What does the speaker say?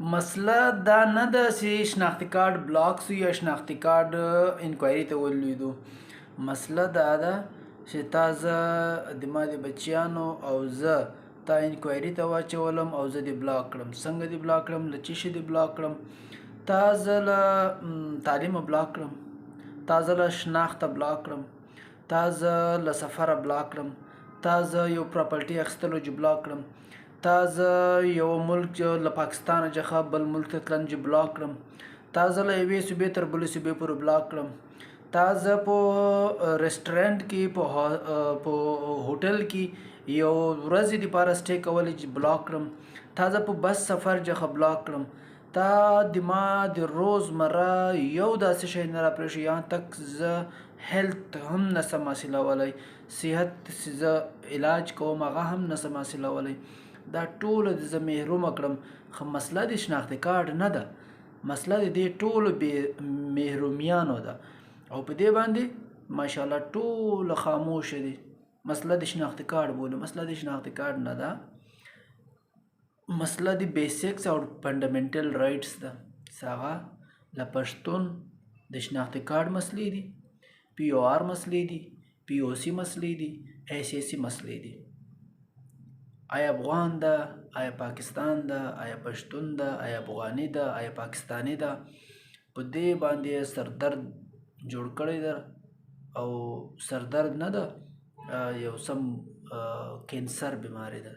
مسله دا نه ده چې شناختي کارت بلاک سو یا شناختي کارت انکوایري ته ولیدو. مسله دا ده چې تا زه د ما د بچیانو او زه تا انکوایري ته واچولم او زه دې بلاک کړم. څنګه دې بلاک کړم؟ له څه شي دې بلاک کړم؟ تا زه له تعلیمه بلاک کړم، تا زه له شناخته بلاک کړم، تا زه له سفره بلاک کړم، تا زه یو پراپرټي اخیستلو چې بلاک کړم، تا زه یو ملک له پاکستانه څخه بل ملک ته تلم چې بلاک کړم، تا زه له یوې صوبې تر بلې صوبې پورې بلاک کړم، تا زه په ریسټورنټ کې په هوټل کې یو ورځې دپاره سټې کولی چې بلاک کړم، تا زه په بس سفر څخه بلاک کړم، تا د ما د روزمره یو داسې شی نه راپرېښی، یهاں تک زه هیلت هم نسم حاصلولی، صحت چې زه علاج کوم هغه هم نسم حاصلولی. دا ټوله د زه محرومه کړم. خو مسله د شناختي کارت نه ده، مسله د دې ټولو محرومیانو ده او په دې باندې ماشاءالله ټوله خاموشه دي. مسله د شناختي کارت بولو، مسله د شناختي کارت نه ده، مسله د بیسکس او فنډامنټل رایټس ده. هغه له پښتون د شناختي کارت مسلې دي، پی او آر مسلې دي، پی او سی مسلې دي، ایس مسلې دي. آیا افغان ده، آیا پاکستان ده، آیا پښتون ده، آیا افغاني ده، آیا پاکستاني ده، په دې باندې سردرد جوړ کړی ده او سردرد نه ده، یو سم کینسر بیماری ده.